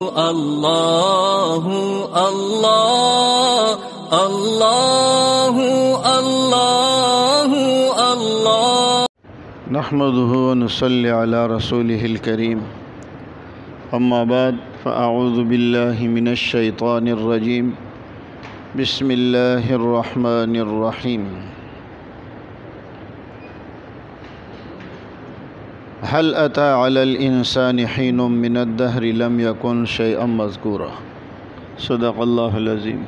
اللہ اللہ اللہ اللہ اللہ نحمده ونصلي على رسوله الكريم اما بعد فاعوذ بالله من الشيطان الرجيم بسم الله الرحمن الرحيم هل أتى على الإنسان حين من الدهر لم يكن شيئا مذكورا صدق اللہ العظیم۔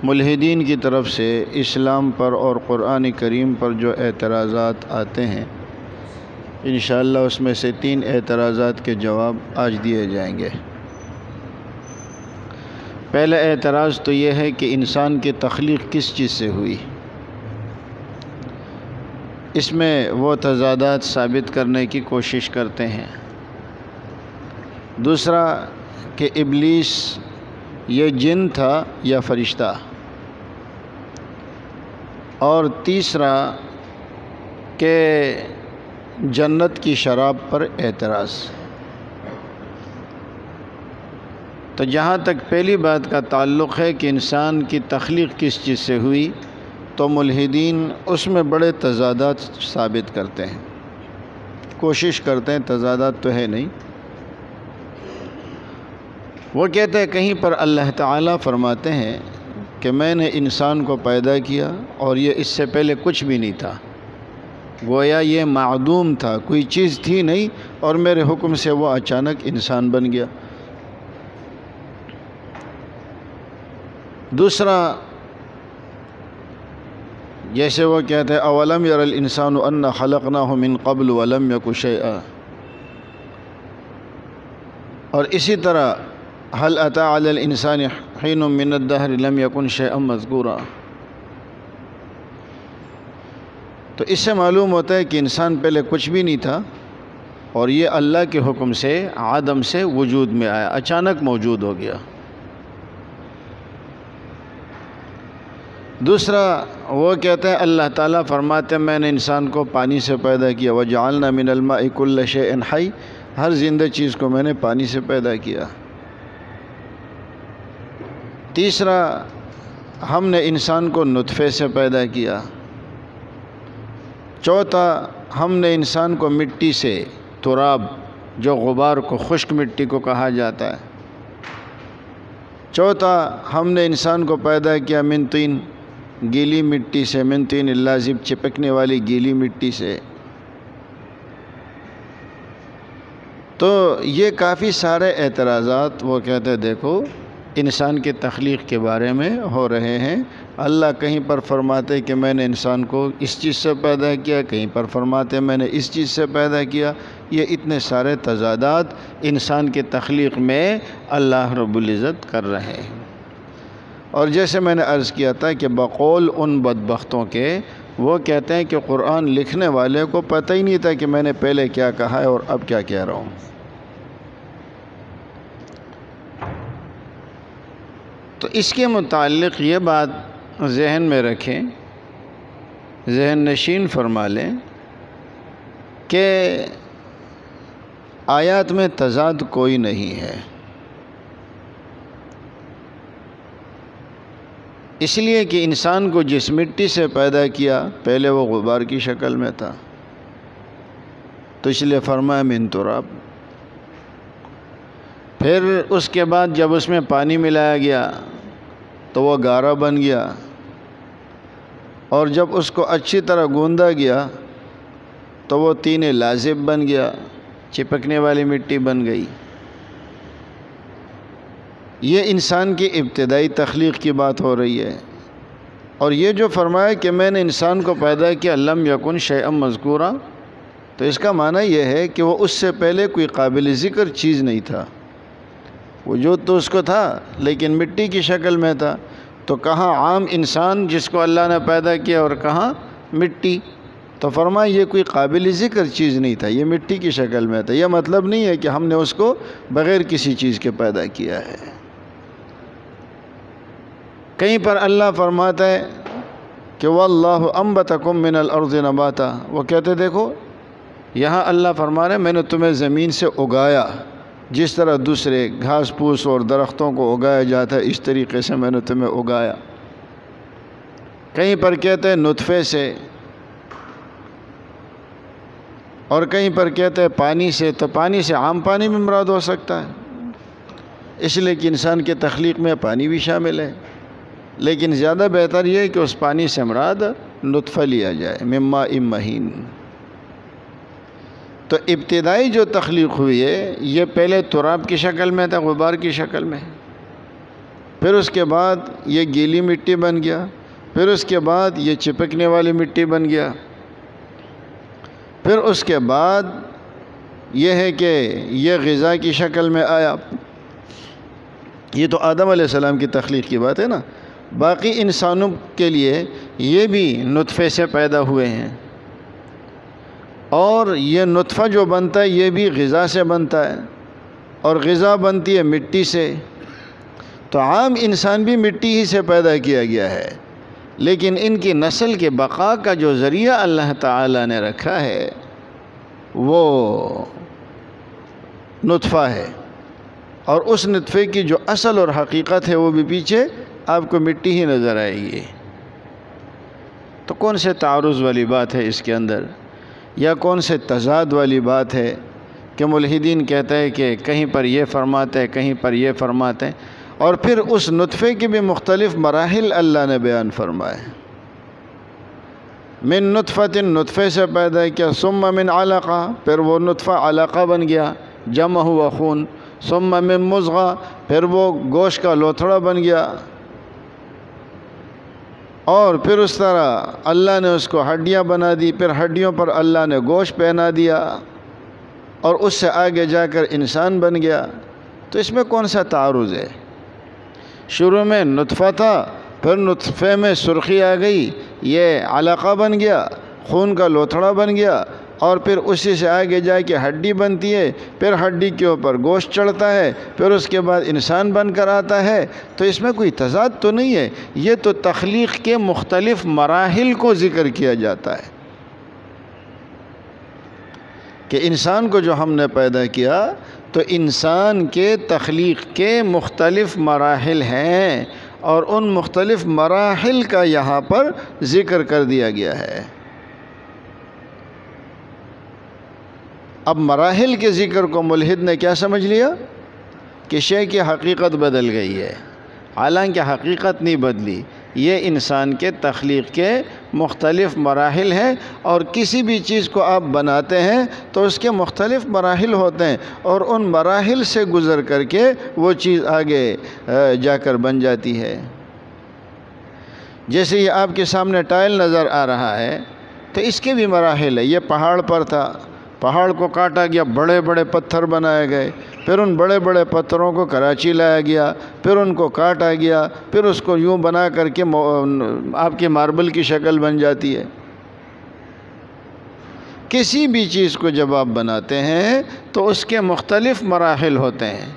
ملحدین کی طرف سے اسلام پر اور قرآن کریم پر جو اعتراضات آتے ہیں انشاءاللہ اس میں سے 3 اعتراضات کے جواب آج دیے جائیں گے۔ پہلا اعتراض تو یہ ہے کہ انسان کی تخلیق کس چیز سے ہوئی، اس میں وہ تضادات ثابت کرنے کی کوشش کرتے ہیں۔ دوسرا کہ ابلیس یہ جن تھا یا فرشتہ، اور تیسرا کہ جنت کی شراب پر اعتراض۔ تو جہاں تک پہلی بات کا تعلق ہے کہ انسان کی تخلیق کس چیز سے ہوئی، تو ملحدین اس میں بڑے تضادات ثابت کرتے ہیں، کوشش کرتے ہیں، تضادات تو ہے نہیں۔ وہ کہتے ہیں کہیں پر اللہ تعالیٰ فرماتے ہیں کہ میں نے انسان کو پیدا کیا اور یہ اس سے پہلے کچھ بھی نہیں تھا، گویا یہ معدوم تھا، کوئی چیز تھی نہیں، اور میرے حکم سے وہ اچانک انسان بن گیا۔ دوسرا جیسے وہ کہتے ہیں اولم یر الانسان انا خلقناہ من قبل ولم یک شیئا، اور اسی طرح هل اتى علی الانسان حین من الدہر لم یکن شیئا مذکورا۔ تو اس سے معلوم ہوتا ہے کہ انسان پہلے کچھ بھی نہیں تھا اور یہ اللہ کے حکم سے عدم سے وجود میں آیا، اچانک موجود ہو گیا۔ دوسرا وہ کہتے ہیں اللہ تعالیٰ فرماتے ہیں میں نے انسان کو پانی سے پیدا کیا، وَجَعَلْنَا مِنَ الْمَاءِ كُلَّ شَيْءٍ حَيٍّ، ہر زندہ چیز کو میں نے پانی سے پیدا کیا۔ تیسرا ہم نے انسان کو نطفے سے پیدا کیا۔ چوتھا ہم نے انسان کو مٹی سے، تراب جو غبار کو، خشک مٹی کو کہا جاتا ہے۔ چوتھا ہم نے انسان کو پیدا کیا من طین، گیلی مٹی سے، من طین اللازب، چپکنے والی گیلی مٹی سے۔ تو یہ کافی سارے اعتراضات وہ کہتے ہیں دیکھو انسان کی تخلیق کے بارے میں ہو رہے ہیں۔ اللہ کہیں پر فرماتے کہ میں نے انسان کو اس چیز سے پیدا کیا، کہیں پر فرماتے میں نے اس چیز سے پیدا کیا۔ یہ اتنے سارے تضادات انسان کی تخلیق میں اللہ رب العزت کر رہے ہیں۔ اور جیسے میں نے عرض کیا تھا کہ بقول ان بدبختوں کے، وہ کہتے ہیں کہ قرآن لکھنے والے کو پتہ ہی نہیں تھا کہ میں نے پہلے کیا کہا ہے اور اب کیا کہہ رہا ہوں۔ تو اس کے متعلق یہ بات ذہن میں رکھیں، ذہن نشین فرما لیں کہ آیات میں تضاد کوئی نہیں ہے، اس لیے کہ انسان کو جس مٹی سے پیدا کیا پہلے وہ غبار کی شکل میں تھا، تو اس لیے فرمایا من تراب۔ پھر اس کے بعد جب اس میں پانی ملایا گیا تو وہ گارا بن گیا، اور جب اس کو اچھی طرح گوندا گیا تو وہ طین لازب بن گیا، چپکنے والی مٹی بن گئی۔ یہ انسان کی ابتدائی تخلیق کی بات ہو رہی ہے۔ اور یہ جو فرمایا کہ میں نے انسان کو پیدا کیا لم یکن شیئا مذکورا، تو اس کا معنی یہ ہے کہ وہ اس سے پہلے کوئی قابل ذکر چیز نہیں تھا، وجود تو اس کو تھا لیکن مٹی کی شکل میں تھا۔ تو کہاں عام انسان جس کو اللہ نے پیدا کیا اور کہاں مٹی، تو فرمایا یہ کوئی قابل ذکر چیز نہیں تھا، یہ مٹی کی شکل میں تھا۔ یہ مطلب نہیں ہے کہ ہم نے اس کو بغیر کسی چیز کے پیدا کیا ہے۔ کہیں پر اللہ فرماتا ہے کہ وَاللَّهُ أَنبَتَكُم مِّنَ الْأَرْضِ نَبَاتًا، وہ کہتے دیکھو یہاں اللہ فرما رہے ہیں میں نے تمہیں زمین سے اگایا، جس طرح دوسرے گھاس پھوس اور درختوں کو اگایا جاتا ہے اس طریقے سے میں نے تمہیں اگایا۔ کہیں پر کہتے ہیں نطفے سے، اور کہیں پر کہتے ہیں پانی سے، تو پانی سے عام پانی بھی مراد ہو سکتا ہے، اس لیے کہ انسان کے تخلیق میں پانی بھی شامل ہے، لیکن زیادہ بہتر یہ ہے کہ اس پانی سے مراد نطفہ لیا جائے، من ماء مہین۔ تو ابتدائی جو تخلیق ہوئی ہے یہ پہلے تراب کی شکل میں تھا، غبار کی شکل میں، پھر اس کے بعد یہ گیلی مٹی بن گیا، پھر اس کے بعد یہ چپکنے والی مٹی بن گیا، پھر اس کے بعد یہ ہے کہ یہ غذا کی شکل میں آیا۔ یہ تو آدم علیہ السلام کی تخلیق کی بات ہے نا، باقی انسانوں کے لیے یہ بھی نطفے سے پیدا ہوئے ہیں، اور یہ نطفہ جو بنتا ہے یہ بھی غذا سے بنتا ہے، اور غذا بنتی ہے مٹی سے، تو عام انسان بھی مٹی ہی سے پیدا کیا گیا ہے، لیکن ان کی نسل کے بقا کا جو ذریعہ اللہ تعالیٰ نے رکھا ہے وہ نطفہ ہے، اور اس نطفے کی جو اصل اور حقیقت ہے وہ بھی پیچھے آپ کو مٹی ہی نظر آئے گی۔ تو کون سے تعارض والی بات ہے اس کے اندر، یا کون سے تضاد والی بات ہے کہ ملحدین کہتا ہے کہ کہیں پر یہ فرماتے ہیں کہیں پر یہ فرماتے ہیں، اور پھر اس نطفے کی بھی مختلف مراحل اللہ نے بیان فرمائے۔ من نطفۃ، نطفے سے پیدا کیا، ثم من علقہ، پھر وہ نطفہ علقہ بن گیا، جمع ہوا خون، ثم من مضغہ، پھر وہ گوشت کا لوتھڑا بن گیا، اور پھر اس طرح اللہ نے اس کو ہڈیاں بنا دی، پھر ہڈیوں پر اللہ نے گوشت پہنا دیا، اور اس سے آگے جا کر انسان بن گیا۔ تو اس میں کون سا تعارض ہے؟ شروع میں نطفہ تھا، پھر نطفے میں سرخی آ گئی، یہ علقہ بن گیا، خون کا لوتھڑا بن گیا، اور پھر اسی سے آگے جا کے ہڈی بنتی ہے، پھر ہڈی کے اوپر گوشت چڑھتا ہے، پھر اس کے بعد انسان بن کر آتا ہے۔ تو اس میں کوئی تضاد تو نہیں ہے، یہ تو تخلیق کے مختلف مراحل کو ذکر کیا جاتا ہے کہ انسان کو جو ہم نے پیدا کیا تو انسان کے تخلیق کے مختلف مراحل ہیں، اور ان مختلف مراحل کا یہاں پر ذکر کر دیا گیا ہے۔ اب مراحل کے ذکر کو ملحد نے کیا سمجھ لیا کہ شے کی حقیقت بدل گئی ہے، حالانکہ حقیقت نہیں بدلی، یہ انسان کے تخلیق کے مختلف مراحل ہیں، اور کسی بھی چیز کو آپ بناتے ہیں تو اس کے مختلف مراحل ہوتے ہیں، اور ان مراحل سے گزر کر کے وہ چیز آگے جا کر بن جاتی ہے۔ جیسے یہ آپ کے سامنے ٹائل نظر آ رہا ہے تو اس کے بھی مراحل ہے۔ یہ پہاڑ پر تھا، پہاڑ کو کاٹا گیا، بڑے بڑے پتھر بنائے گئے، پھر ان بڑے بڑے پتھروں کو کراچی لایا گیا، پھر ان کو کاٹا گیا، پھر اس کو یوں بنا کر کے آپ کی ماربل کی شکل بن جاتی ہے۔ کسی بھی چیز کو جب آپ بناتے ہیں تو اس کے مختلف مراحل ہوتے ہیں۔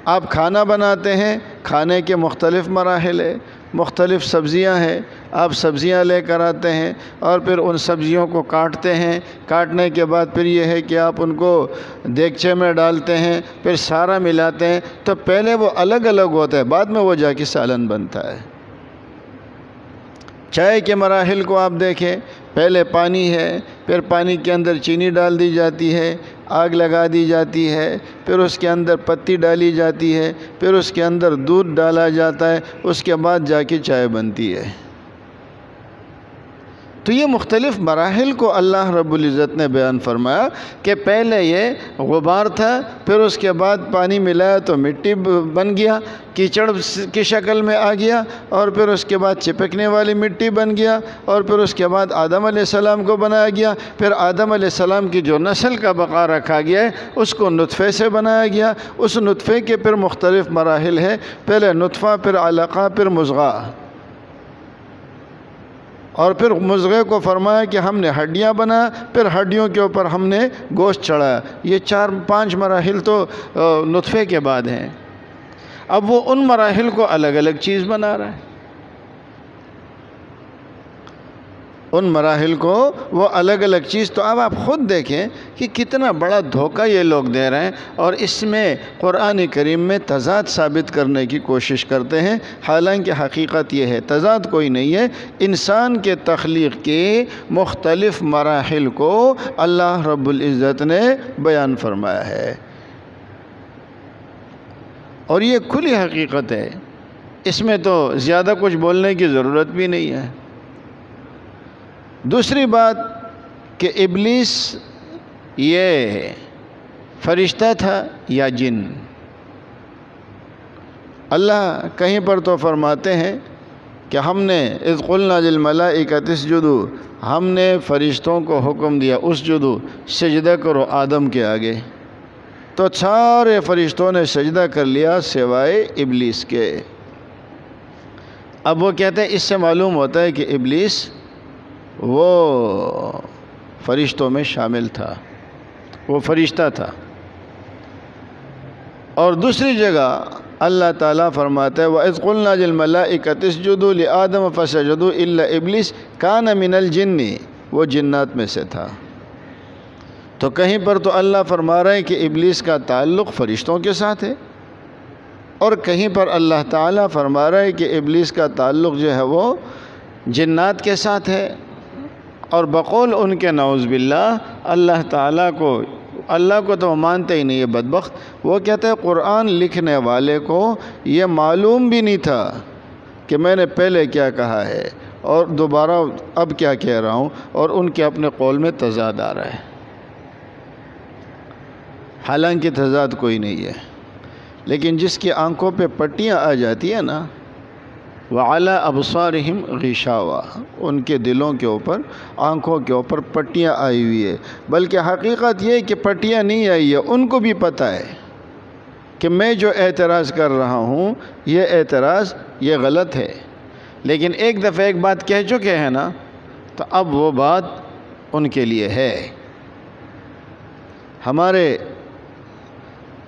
آپ کھانا بناتے ہیں، کھانے کے مختلف مراحل ہیں، مختلف سبزیاں ہیں، آپ سبزیاں لے کر آتے ہیں، اور پھر ان سبزیوں کو کاٹتے ہیں، کاٹنے کے بعد پھر یہ ہے کہ آپ ان کو دیگچے میں ڈالتے ہیں، پھر سارا ملاتے ہیں، تو پہلے وہ الگ الگ ہوتا ہے، بعد میں وہ جا کے سالن بنتا ہے۔ چائے کے مراحل کو آپ دیکھیں، پہلے پانی ہے، پھر پانی کے اندر چینی ڈال دی جاتی ہے، آگ لگا دی جاتی ہے، پھر اس کے اندر پتی ڈالی جاتی ہے، پھر اس کے اندر دودھ ڈالا جاتا ہے، اس کے بعد جا کے چائے بنتی ہے۔ تو یہ مختلف مراحل کو اللہ رب العزت نے بیان فرمایا کہ پہلے یہ غبار تھا، پھر اس کے بعد پانی ملایا تو مٹی بن گیا، کیچڑ کی شکل میں آ گیا، اور پھر اس کے بعد چپکنے والی مٹی بن گیا، اور پھر اس کے بعد آدم علیہ السلام کو بنایا گیا، پھر آدم علیہ السلام کی جو نسل کا بقا رکھا گیا ہے اس کو نطفے سے بنایا گیا۔ اس نطفے کے پھر مختلف مراحل ہیں، پہلے نطفہ، پھر علقہ، پھر مضغہ، اور پھر مضغے کو فرمایا کہ ہم نے ہڈیاں بنا، پھر ہڈیوں کے اوپر ہم نے گوشت چڑھایا۔ یہ 4-5 مراحل تو نطفے کے بعد ہیں۔ اب وہ ان مراحل کو الگ الگ چیز بنا رہا ہے۔ ان مراحل کو وہ الگ الگ چیز. تو اب آپ خود دیکھیں کہ کتنا بڑا دھوکہ یہ لوگ دے رہے ہیں، اور اس میں قرآن کریم میں تضاد ثابت کرنے کی کوشش کرتے ہیں، حالانکہ حقیقت یہ ہے تضاد کوئی نہیں ہے. انسان کے تخلیق کے مختلف مراحل کو اللہ رب العزت نے بیان فرمایا ہے، اور یہ کھلی حقیقت ہے. اس میں تو زیادہ کچھ بولنے کی ضرورت بھی نہیں ہے. دوسری بات کہ ابلیس یہ فرشتہ تھا یا جن. اللہ کہیں پر تو فرماتے ہیں کہ ہم نے اذ قلنا للملائکۃ اسجدوا، ہم نے فرشتوں کو حکم دیا اسجدوا، سجدہ کرو آدم کے آگے. تو سارے فرشتوں نے سجدہ کر لیا سوائے ابلیس کے. اب وہ کہتے ہیں اس سے معلوم ہوتا ہے کہ ابلیس وہ فرشتوں میں شامل تھا، وہ فرشتہ تھا. اور دوسری جگہ اللہ تعالیٰ فرماتا ہے وَإِذْ قُلْنَا لِلْمَلَائِكَةِ اسْجُدُوا لِآدَمَ فَسَجَدُوا إِلَّا إِبْلِيسَ كَانَ مِنَ الْجِنِّ، وہ جنات میں سے تھا. تو کہیں پر تو اللہ فرما رہے ہیں کہ ابلیس کا تعلق فرشتوں کے ساتھ ہے، اور کہیں پر اللہ تعالیٰ فرما رہا ہے کہ ابلیس کا تعلق جو ہے وہ جنات کے ساتھ ہے. اور بقول ان کے نعوذ باللہ اللہ کو تو مانتے ہی نہیں، یہ بدبخت. وہ کہتے ہیں قرآن لکھنے والے کو یہ معلوم بھی نہیں تھا کہ میں نے پہلے کیا کہا ہے اور دوبارہ اب کیا کہہ رہا ہوں، اور ان کے اپنے قول میں تضاد آ رہا ہے، حالانکہ تضاد کوئی نہیں ہے. لیکن جس کی آنکھوں پہ پٹیاں آ جاتی ہیں نا، وَعَلَىٰ أَبْصَارِهِمْ غِشَاوَةٌ، ان کے دلوں کے اوپر، آنکھوں کے اوپر پٹیاں آئی ہوئی ہے. بلکہ حقیقت یہ کہ پٹیاں نہیں آئی ہے، ان کو بھی پتہ ہے کہ میں جو اعتراض کر رہا ہوں یہ اعتراض یہ غلط ہے. لیکن ایک دفعہ ایک بات کہہ چکے ہیں نا، تو اب وہ بات ان کے لیے ہے. ہمارے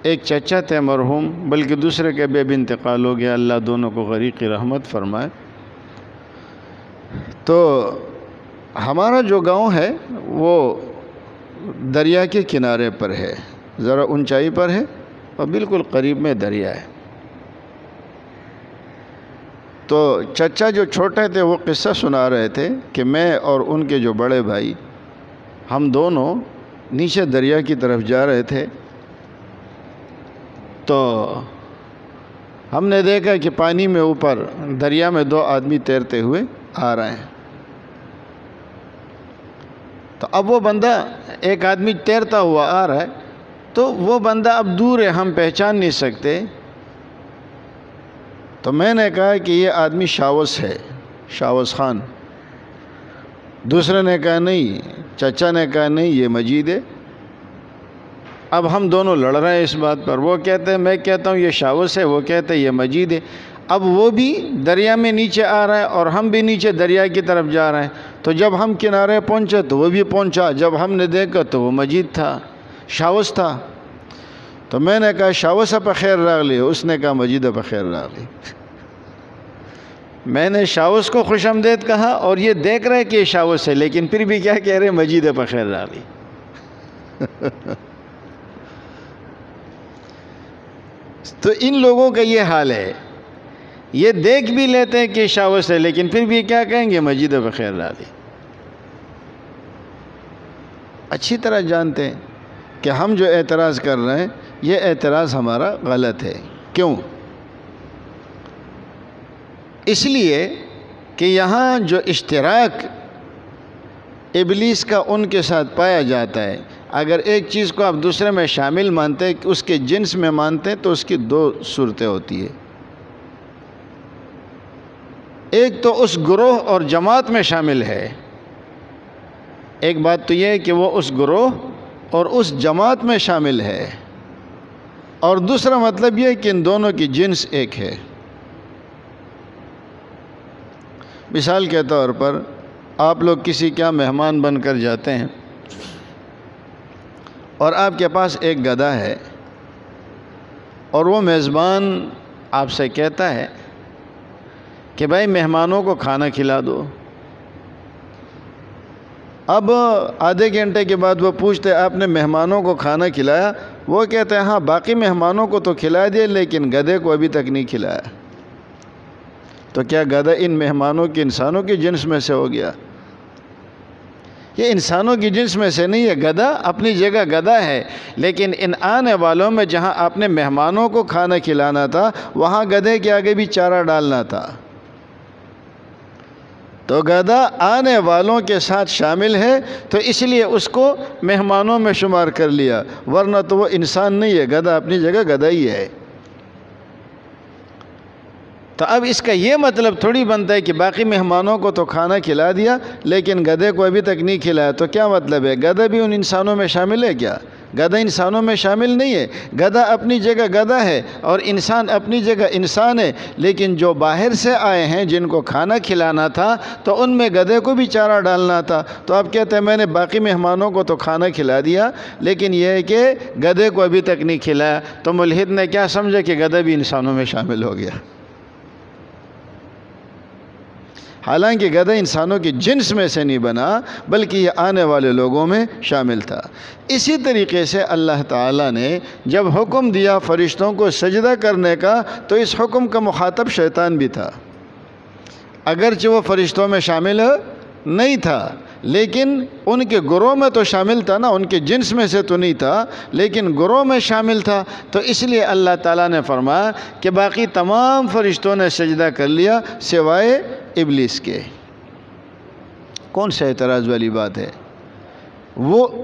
ایک چچا تھے مرحوم، بلکہ دوسرے کے بے انتقال ہو گیا، اللہ دونوں کو غریق رحمت فرمائے. تو ہمارا جو گاؤں ہے وہ دریا کے کنارے پر ہے، ذرا اونچائی پر ہے اور بالکل قریب میں دریا ہے. تو چچا جو چھوٹے تھے وہ قصہ سنا رہے تھے کہ میں اور ان کے جو بڑے بھائی ہم دونوں نیچے دریا کی طرف جا رہے تھے. تو ہم نے دیکھا کہ پانی میں اوپر دریا میں 2 آدمی تیرتے ہوئے آ رہے ہیں. تو اب وہ بندہ ایک آدمی تیرتا ہوا آ رہا ہے، تو وہ بندہ اب دور ہے، ہم پہچان نہیں سکتے. تو میں نے کہا کہ یہ آدمی شاوس ہے، شاوس خان. دوسرے نے کہا نہیں، چچا نے کہا نہیں یہ مجید ہے. اب ہم دونوں لڑ رہے ہیں اس بات پر. وہ کہتے ہیں، میں کہتا ہوں یہ شاوس ہے، وہ کہتے ہیں یہ مجید ہے. اب وہ بھی دریا میں نیچے آ رہا ہے اور ہم بھی نیچے دریا کی طرف جا رہے ہیں. تو جب ہم کنارے پہنچے تو وہ بھی پہنچا، جب ہم نے دیکھا تو وہ مجید تھا، شاوس تھا. تو میں نے کہا شاوس پہ خیر راغلی، اس نے کہا مجید پہ خیر راغلی. میں نے شاوس کو خوش آمدید کہا اور یہ دیکھ رہے کہ یہ شاوس ہے، لیکن پھر بھی کیا کہہ رہے، مجید پہ خیر راغلی. تو ان لوگوں کا یہ حال ہے، یہ دیکھ بھی لیتے ہیں کہ شاوس ہے، لیکن پھر بھی کیا کہیں گے، مجید بخیر راضی. اچھی طرح جانتے ہیں کہ ہم جو اعتراض کر رہے ہیں یہ اعتراض ہمارا غلط ہے. کیوں؟ اس لیے کہ یہاں جو اشتراک ابلیس کا ان کے ساتھ پایا جاتا ہے، اگر ایک چیز کو آپ دوسرے میں شامل مانتے ہیں، اس کے جنس میں مانتے ہیں، تو اس کی 2 صورتیں ہوتی ہیں. ایک تو اس گروہ اور جماعت میں شامل ہے، ایک بات تو یہ ہے کہ وہ اس گروہ اور اس جماعت میں شامل ہے، اور دوسرا مطلب یہ ہے کہ ان دونوں کی جنس ایک ہے. مثال کے طور پر آپ لوگ کسی کیا مہمان بن کر جاتے ہیں اور آپ کے پاس ایک گدھا ہے، اور وہ میزبان آپ سے کہتا ہے کہ بھائی مہمانوں کو کھانا کھلا دو. اب آدھے گھنٹے کے بعد وہ پوچھتے آپ نے مہمانوں کو کھانا کھلایا؟ وہ کہتے ہیں ہاں باقی مہمانوں کو تو کھلا دیا لیکن گدھے کو ابھی تک نہیں کھلایا۔ تو کیا گدھا ان مہمانوں کے انسانوں کی جنس میں سے ہو گیا؟ یہ انسانوں کی جنس میں سے نہیں ہے۔ گدھا اپنی جگہ گدھا ہے، لیکن ان آنے والوں میں جہاں آپ نے مہمانوں کو کھانا کھلانا تھا وہاں گدھے کے آگے بھی چارہ ڈالنا تھا۔ تو گدھا آنے والوں کے ساتھ شامل ہے تو اس لیے اس کو مہمانوں میں شمار کر لیا، ورنہ تو وہ انسان نہیں ہے، گدھا اپنی جگہ گدھا ہی ہے۔ تو اب اس کا یہ مطلب تھوڑی بنتا ہے کہ باقی مہمانوں کو تو کھانا کھلا دیا لیکن گدھے کو ابھی تک نہیں کھلایا، تو کیا مطلب ہے؟ گدھا بھی ان انسانوں میں شامل ہے کیا؟ گدھا انسانوں میں شامل نہیں ہے۔ گدھا اپنی جگہ گدھا ہے اور انسان اپنی جگہ انسان ہے، لیکن جو باہر سے آئے ہیں جن کو کھانا کھلانا تھا تو ان میں گدھے کو بھی چارہ ڈالنا تھا۔ تو آپ کہتے ہیں میں نے باقی مہمانوں کو تو کھانا کھلا دیا لیکن یہ ہے کہ گدھے کو ابھی تک نہیں کھلایا، تو ملحد نے کیا سمجھا کہ گدھا بھی انسانوں میں شامل ہو گیا، حالانکہ گدھا انسانوں کی جنس میں سے نہیں بنا بلکہ یہ آنے والے لوگوں میں شامل تھا۔ اسی طریقے سے اللہ تعالیٰ نے جب حکم دیا فرشتوں کو سجدہ کرنے کا تو اس حکم کا مخاطب شیطان بھی تھا، اگرچہ وہ فرشتوں میں شامل نہیں تھا لیکن ان کے گروہ میں تو شامل تھا نا، ان کے جنس میں سے تو نہیں تھا لیکن گروہ میں شامل تھا۔ تو اس لیے اللہ تعالیٰ نے فرمایا کہ باقی تمام فرشتوں نے سجدہ کر لیا سوائے ابلیس کے۔ کون سے اعتراض والی بات ہے؟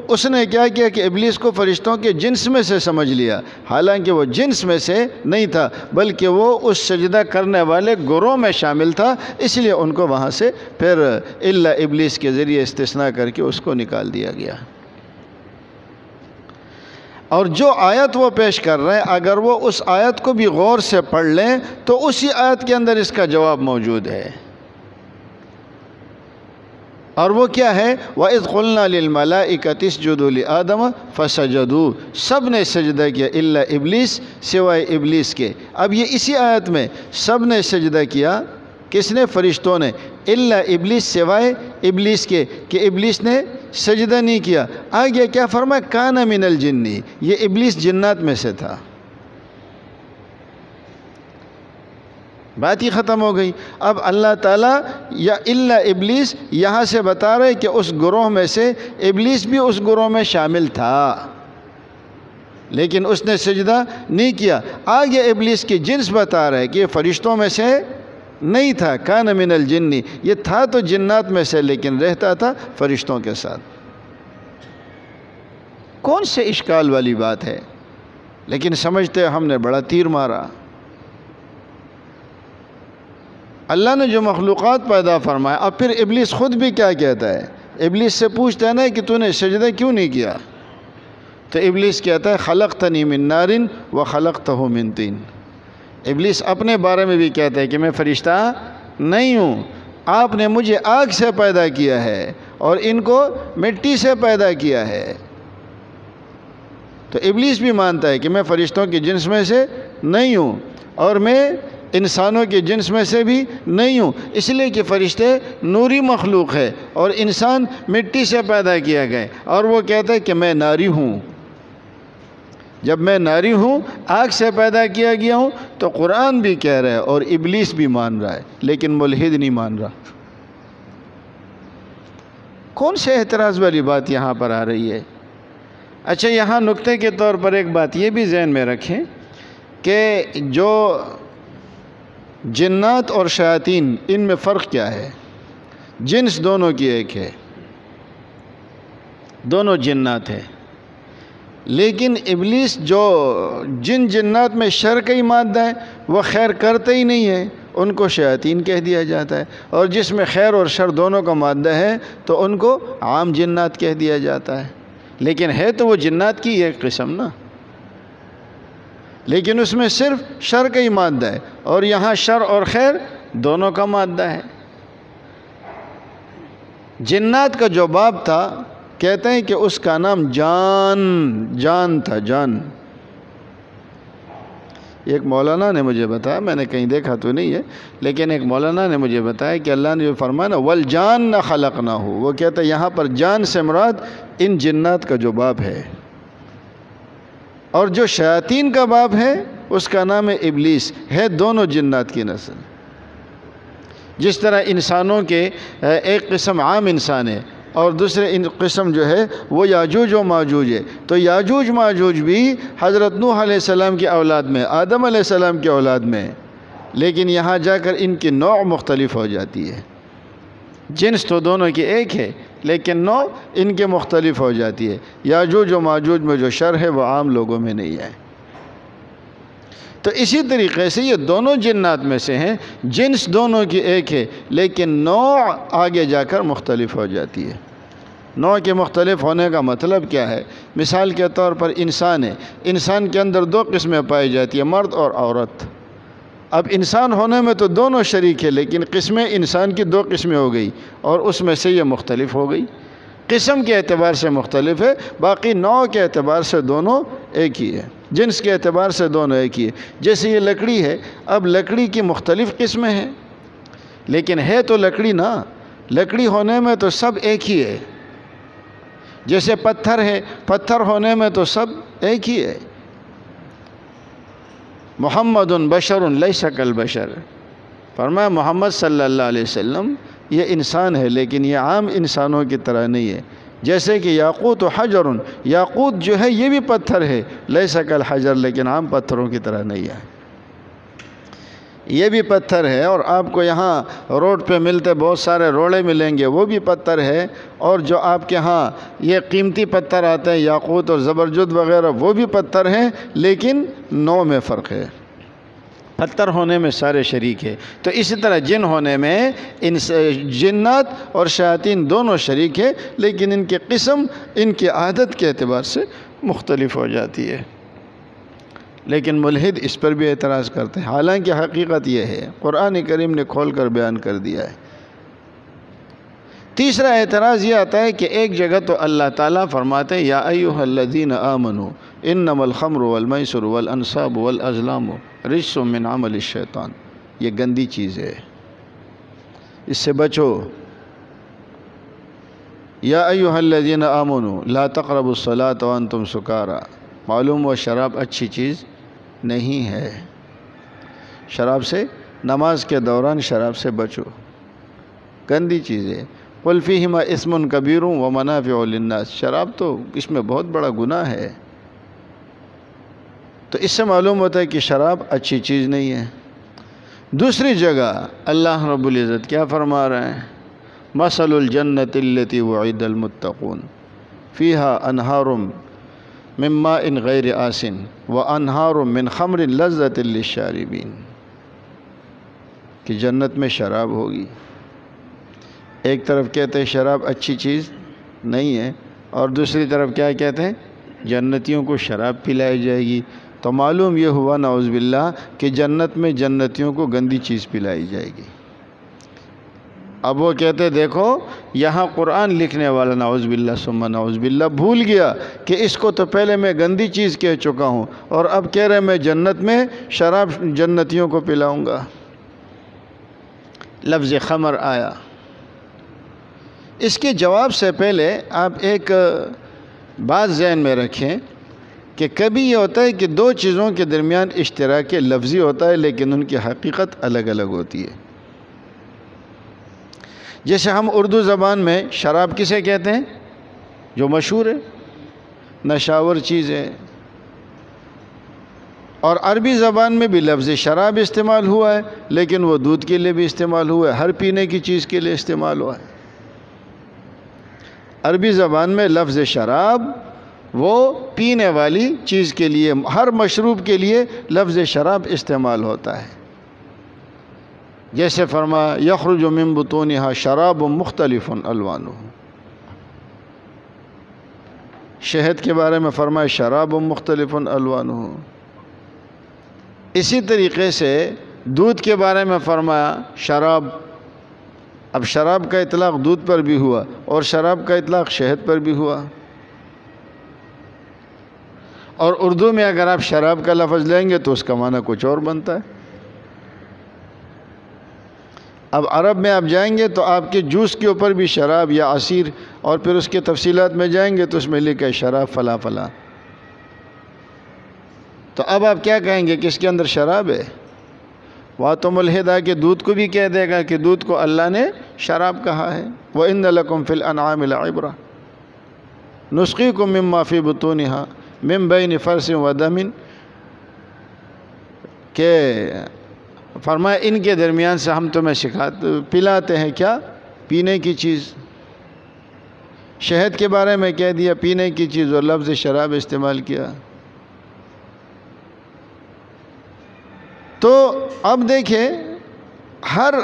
اس نے کیا کیا کہ ابلیس کو فرشتوں کے جنس میں سے سمجھ لیا، حالانکہ وہ جنس میں سے نہیں تھا بلکہ وہ اس سجدہ کرنے والے گروہ میں شامل تھا، اس لیے ان کو وہاں سے پھر الا ابلیس کے ذریعے استثناء کر کے اس کو نکال دیا گیا۔ اور جو آیت وہ پیش کر رہے ہیں اگر وہ اس آیت کو بھی غور سے پڑھ لیں تو اسی آیت کے اندر اس کا جواب موجود ہے، اور وہ کیا ہے؟ وَإِذْ قُلْنَا لِلْمَلَائِكَةِ اسْجُدُوا لِآدَمَ فَسَجَدُوا، سب نے سجدہ کیا الا ابلیس، سوائے ابلیس کے۔ اب یہ اسی آیت میں سب نے سجدہ کیا، کس نے؟ فرشتوں نے، الا ابلیس، سوائے ابلیس کے، کہ ابلیس نے سجدہ نہیں کیا۔ آگے کیا فرمایا؟ کَانَ مِنَ الْجِنِّ، یہ ابلیس جنات میں سے تھا۔ بات ہی ختم ہو گئی۔ اب اللہ تعالیٰ یا الا ابلیس یہاں سے بتا رہے کہ اس گروہ میں سے ابلیس بھی اس گروہ میں شامل تھا لیکن اس نے سجدہ نہیں کیا۔ آگے ابلیس کی جنس بتا رہے کہ یہ فرشتوں میں سے نہیں تھا، کان من الجن، یہ تھا تو جنات میں سے لیکن رہتا تھا فرشتوں کے ساتھ۔ کون سے اشکال والی بات ہے؟ لیکن سمجھتے ہم نے بڑا تیر مارا۔ اللہ نے جو مخلوقات پیدا فرمایا، اب پھر ابلیس خود بھی کیا کہتا ہے؟ ابلیس سے پوچھتا ہے نا کہ تو نے سجدہ کیوں نہیں کیا؟ تو ابلیس کہتا ہے خلقتنی من نار وخلقتہ من طین۔ ابلیس اپنے بارے میں بھی کہتا ہے کہ میں فرشتہ نہیں ہوں، آپ نے مجھے آگ سے پیدا کیا ہے اور ان کو مٹی سے پیدا کیا ہے۔ تو ابلیس بھی مانتا ہے کہ میں فرشتوں کی جنس میں سے نہیں ہوں اور میں انسانوں کی جنس میں سے بھی نہیں ہوں، اس لیے کہ فرشتے نوری مخلوق ہے اور انسان مٹی سے پیدا کیا گئے، اور وہ کہتا ہے کہ میں ناری ہوں۔ جب میں ناری ہوں، آگ سے پیدا کیا گیا ہوں، تو قرآن بھی کہہ رہا ہے اور ابلیس بھی مان رہا ہے لیکن ملحد نہیں مان رہا۔ کون سے اعتراض والی بات یہاں پر آ رہی ہے؟ اچھا، یہاں نکتے کے طور پر ایک بات یہ بھی ذہن میں رکھیں کہ جو جنات اور شیاطین، ان میں فرق کیا ہے؟ جنس دونوں کی ایک ہے، دونوں جنات ہیں، لیکن ابلیس جو جنات میں شر کا ہی مادہ ہے وہ خیر کرتے ہی نہیں ہے، ان کو شیاطین کہہ دیا جاتا ہے، اور جس میں خیر اور شر دونوں کا مادہ ہے تو ان کو عام جنات کہہ دیا جاتا ہے، لیکن ہے تو وہ جنات کی ایک قسم نا، لیکن اس میں صرف شر کا ہی مادہ ہے، اور یہاں شر اور خیر دونوں کا مادہ ہے۔ جنات کا جو باب تھا کہتے ہیں کہ اس کا نام جان تھا، جان۔ ایک مولانا نے مجھے بتایا، میں نے کہیں دیکھا تو نہیں ہے، لیکن ایک مولانا نے مجھے بتایا کہ اللہ نے جو فرمایا نا والجان خلقناہ، وہ کہتا ہے یہاں پر جان سے مراد ان جنات کا جو باپ ہے، اور جو شیاطین کا باپ ہے اس کا نام ہے ابلیس، ہے دونوں جنات کی نسل۔ جس طرح انسانوں کے ایک قسم عام انسان ہے اور دوسرے قسم جو ہے وہ یاجوج و ماجوج ہے، تو یاجوج ماجوج بھی حضرت نوح علیہ السلام کی اولاد میں، آدم علیہ السلام کی اولاد میں، لیکن یہاں جا کر ان کی نوع مختلف ہو جاتی ہے۔ جنس تو دونوں کی ایک ہے لیکن نوع ان کے مختلف ہو جاتی ہے۔ یاجوج و ماجوج میں جو شر ہے وہ عام لوگوں میں نہیں ہے۔ تو اسی طریقے سے یہ دونوں جنات میں سے ہیں، جنس دونوں کی ایک ہے لیکن نوع آگے جا کر مختلف ہو جاتی ہے۔ نوع کے مختلف ہونے کا مطلب کیا ہے؟ مثال کے طور پر انسان ہے، انسان کے اندر دو قسمیں پائی جاتی ہیں، مرد اور عورت۔ اب انسان ہونے میں تو دونوں شریک ہے لیکن قسمیں انسان کی دو قسمیں ہو گئی اور اس میں سے یہ مختلف ہو گئی، قسم کے اعتبار سے مختلف ہے، باقی نوع کے اعتبار سے دونوں ایک ہی ہے، جنس کے اعتبار سے دونوں ایک ہی ہے۔ جیسے یہ لکڑی ہے، اب لکڑی کی مختلف قسمیں ہیں لیکن ہے تو لکڑی نا، لکڑی ہونے میں تو سب ایک ہی ہے۔ جیسے پتھر ہے، پتھر ہونے میں تو سب ایک ہی ہے۔ محمد بشر لیس کالبشر، فرمایا محمد صلی اللہ علیہ وسلم یہ انسان ہے لیکن یہ عام انسانوں کی طرح نہیں ہے۔ جیسے کہ یاقوت و حجر، یاقوت جو ہے یہ بھی پتھر ہے، لیس کالحجر، لیکن عام پتھروں کی طرح نہیں ہے، یہ بھی پتھر ہے۔ اور آپ کو یہاں روڈ پہ ملتے بہت سارے روڑے ملیں گے، وہ بھی پتھر ہے، اور جو آپ کے ہاں یہ قیمتی پتھر آتے ہیں یاقوت اور زبرجد وغیرہ، وہ بھی پتھر ہیں لیکن نوع میں فرق ہے، پتھر ہونے میں سارے شریک ہے۔ تو اسی طرح جن ہونے میں جنات اور شیاطین دونوں شریک ہے لیکن ان کی قسم ان کی عادت کے اعتبار سے مختلف ہو جاتی ہے۔ لیکن ملحد اس پر بھی اعتراض کرتے ہیں، حالانکہ حقیقت یہ ہے، قرآن کریم نے کھول کر بیان کر دیا ہے۔ تیسرا اعتراض یہ آتا ہے کہ ایک جگہ تو اللہ تعالیٰ فرماتے ہیں یا ایھا الذین آمنوا انما الخمر والمیسر والانصاب والازلام رجس من عمل الشیطان، یہ گندی چیز ہے، اس سے بچو۔ یا ایھا الذین آمنوا لا تقربوا الصلاۃ وانتم سکارى، معلوم ہوا شراب اچھی چیز نہیں ہے، شراب سے، نماز کے دوران شراب سے بچو، گندی چیز ہے۔ قل فیہما اسم کبیر ومنافع للناس، شراب تو اس میں بہت بڑا گناہ ہے، تو اس سے معلوم ہوتا ہے کہ شراب اچھی چیز نہیں ہے۔ دوسری جگہ اللہ رب العزت کیا فرما رہے ہیں؟ مثل الجنۃ التی وعد المتقون فیہا انہار من ماء غیر آسن وانہار من خمر لذۃ للشاربین، کہ جنت میں شراب ہوگی۔ ایک طرف کہتے ہیں شراب اچھی چیز نہیں ہے اور دوسری طرف کیا کہتے ہیں؟ جنتیوں کو شراب پلائی جائے گی، تو معلوم یہ ہوا نعوذ باللہ کہ جنت میں جنتیوں کو گندی چیز پلائی جائے گی۔ اب وہ کہتے دیکھو یہاں قرآن لکھنے والا نعوذ باللہ ثم نعوذ باللہ بھول گیا کہ اس کو تو پہلے میں گندی چیز کہہ چکا ہوں اور اب کہہ رہے میں جنت میں شراب جنتیوں کو پلاؤں گا۔ لفظ خمر آیا، اس کے جواب سے پہلے آپ ایک بات ذہن میں رکھیں کہ کبھی یہ ہوتا ہے کہ دو چیزوں کے درمیان اشتراک لفظی ہوتا ہے لیکن ان کی حقیقت الگ الگ ہوتی ہے۔ جیسے ہم اردو زبان میں شراب کسے کہتے ہیں؟ جو مشہور ہے، نشاور چیز ہے، اور عربی زبان میں بھی لفظ شراب استعمال ہوا ہے لیکن وہ دودھ کے لیے بھی استعمال ہوا ہے، ہر پینے کی چیز کے لیے استعمال ہوا ہے۔ عربی زبان میں لفظ شراب وہ پینے والی چیز کے لیے، ہر مشروب کے لیے لفظ شراب استعمال ہوتا ہے۔ جیسے فرمایا یخرج من بطونها شراب مختلف الوانہ، شہد کے بارے میں فرمایا شراب مختلف الوانہ۔ اسی طریقے سے دودھ کے بارے میں فرمایا شراب۔ اب شراب کا اطلاق دودھ پر بھی ہوا اور شراب کا اطلاق شہد پر بھی ہوا۔ اور اردو میں اگر آپ شراب کا لفظ لیں گے تو اس کا معنی کچھ اور بنتا ہے۔ اب عرب میں آپ جائیں گے تو آپ کے جوس کے اوپر بھی شراب یا عصیر، اور پھر اس کے تفصیلات میں جائیں گے تو اس میں لکھا ہے شراب فلاں فلاں۔ تو اب آپ کیا کہیں گے کہ اس کے اندر شراب ہے؟ وہاں تو ملحد ہے کہ دودھ کو بھی کہہ دے گا کہ دودھ کو اللہ نے شراب کہا ہے۔ وَإِنَّ لَكُمْ فِي الْأَنْعَامِ لَعِبْرَةً نُسْقِيكُم مِّمَّا فِي بُطُونِهَا مِن بَيْنِ فَرْثٍ وَدَمٍ، کہ فرمایا ان کے درمیان سے ہم تمہیں پلاتے ہیں کیا؟ پینے کی چیز۔ شہد کے بارے میں کہہ دیا پینے کی چیز، اور لفظ شراب استعمال کیا۔ تو اب دیکھیں ہر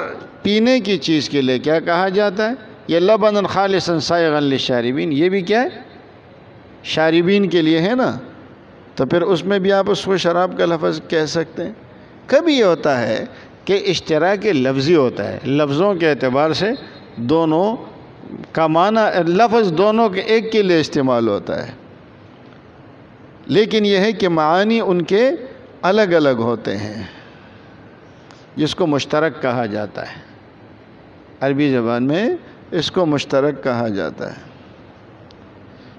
پینے کی چیز کے لیے کیا کہا جاتا ہے؟ یہ لبن خالصا سائغا للشاربین، یہ بھی کیا ہے؟ شاربین کے لیے ہے نا، تو پھر اس میں بھی آپ اس کو شراب کا لفظ کہہ سکتے ہیں۔ کبھی یہ ہوتا ہے کہ اشتراک لفظی ہوتا ہے، لفظوں کے اعتبار سے دونوں کا معنی، لفظ دونوں کے ایک کے لیے استعمال ہوتا ہے، لیکن یہ ہے کہ معانی ان کے الگ الگ ہوتے ہیں، جس کو مشترک کہا جاتا ہے۔ عربی زبان میں اس کو مشترک کہا جاتا ہے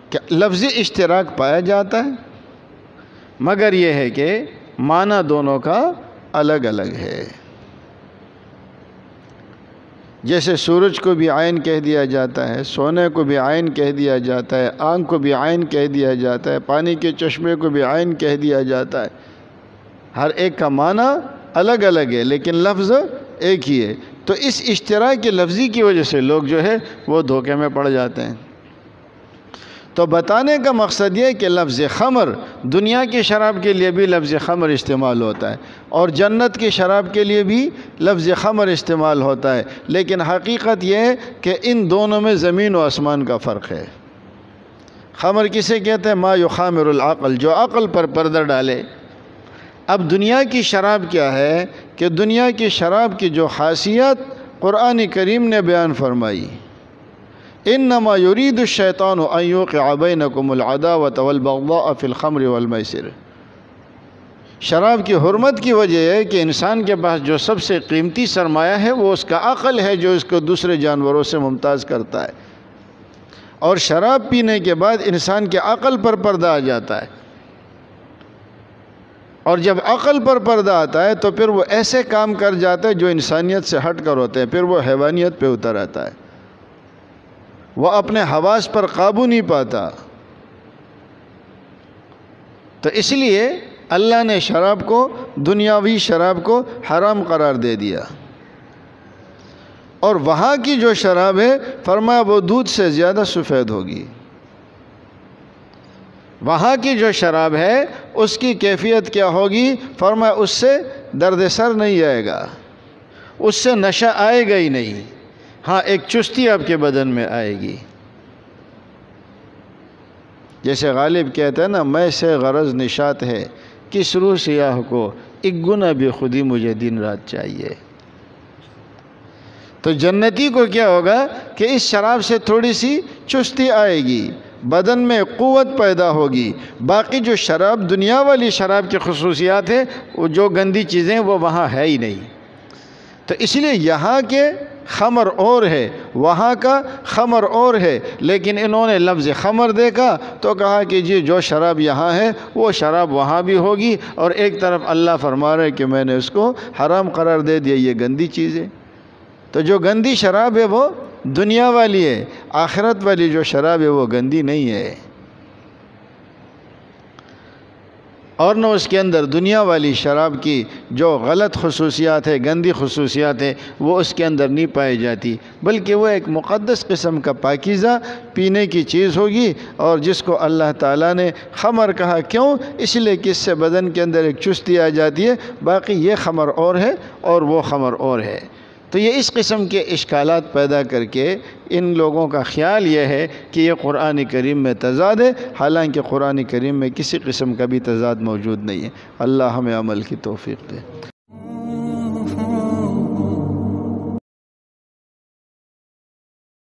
کہ لفظی اشتراک پایا جاتا ہے، مگر یہ ہے کہ معنی دونوں کا الگ الگ ہے۔ جیسے سورج کو بھی عین کہہ دیا جاتا ہے، سونے کو بھی عین کہہ دیا جاتا ہے، آنکھ کو بھی عین کہہ دیا جاتا ہے، پانی کے چشمے کو بھی عین کہہ دیا جاتا ہے۔ ہر ایک کا معنی الگ الگ ہے لیکن لفظ ایک ہی ہے۔ تو اس اشتراک لفظی کی وجہ سے لوگ جو ہے وہ دھوکے میں پڑ جاتے ہیں۔ تو بتانے کا مقصد یہ ہے کہ لفظ خمر دنیا کی شراب کے لیے بھی لفظ خمر استعمال ہوتا ہے، اور جنت کی شراب کے لیے بھی لفظ خمر استعمال ہوتا ہے، لیکن حقیقت یہ ہے کہ ان دونوں میں زمین و آسمان کا فرق ہے۔ خمر کسے کہتے ہیں؟ ما یخامر العقل، جو عقل پر پردہ ڈالے۔ اب دنیا کی شراب کیا ہے کہ دنیا کی شراب کی جو خاصیت قرآن کریم نے بیان فرمائی، انما یرید الشیطان ان یوقع بینکم العداوۃ والبغضاء فی الخمر والمیسر۔ شراب کی حرمت کی وجہ ہے کہ انسان کے پاس جو سب سے قیمتی سرمایہ ہے وہ اس کا عقل ہے، جو اس کو دوسرے جانوروں سے ممتاز کرتا ہے، اور شراب پینے کے بعد انسان کے عقل پر پردہ آ جاتا ہے، اور جب عقل پر پردہ آتا ہے تو پھر وہ ایسے کام کر جاتا ہے جو انسانیت سے ہٹ کر ہوتے ہیں، پھر وہ حیوانیت پہ اتر آتا ہے، وہ اپنے حواس پر قابو نہیں پاتا۔ تو اس لیے اللہ نے شراب کو، دنیاوی شراب کو حرام قرار دے دیا، اور وہاں کی جو شراب ہے فرمایا وہ دودھ سے زیادہ سفید ہوگی۔ وہاں کی جو شراب ہے اس کی کیفیت کیا ہوگی؟ فرمایا اس سے درد سر نہیں آئے گا، اس سے نشہ آئے گا ہی نہیں، ہاں ایک چستی آپ کے بدن میں آئے گی۔ جیسے غالب کہتا ہے نا، میں سے غرض نشاط ہے کس روح سیاہ کو، ایک گنا بھی خودی مجھے دن رات چاہیے۔ تو جنتی کو کیا ہوگا کہ اس شراب سے تھوڑی سی چستی آئے گی، بدن میں قوت پیدا ہوگی۔ باقی جو شراب، دنیا والی شراب کی خصوصیات ہیں، وہ جو گندی چیزیں وہ وہاں ہے ہی نہیں۔ تو اس لیے یہاں کے خمر اور ہے، وہاں کا خمر اور ہے، لیکن انہوں نے لفظ خمر دیکھا تو کہا کہ جی جو شراب یہاں ہے وہ شراب وہاں بھی ہوگی، اور ایک طرف اللہ فرما رہے کہ میں نے اس کو حرام قرار دے دیا، یہ گندی چیز ہے۔ تو جو گندی شراب ہے وہ دنیا والی ہے، آخرت والی جو شراب ہے وہ گندی نہیں ہے، اور نہ اس کے اندر دنیا والی شراب کی جو غلط خصوصیات ہے، گندی خصوصیات ہے، وہ اس کے اندر نہیں پائی جاتی، بلکہ وہ ایک مقدس قسم کا پاکیزہ پینے کی چیز ہوگی، اور جس کو اللہ تعالیٰ نے خمر کہا۔ کیوں؟ اس لیے کہ اس سے بدن کے اندر ایک چستی آ جاتی ہے، باقی یہ خمر اور ہے اور وہ خمر اور ہے۔ تو یہ اس قسم کے اشکالات پیدا کر کے ان لوگوں کا خیال یہ ہے کہ یہ قرآن کریم میں تضاد ہے، حالانکہ قرآن کریم میں کسی قسم کا بھی تضاد موجود نہیں ہے۔ اللہ ہمیں عمل کی توفیق دے۔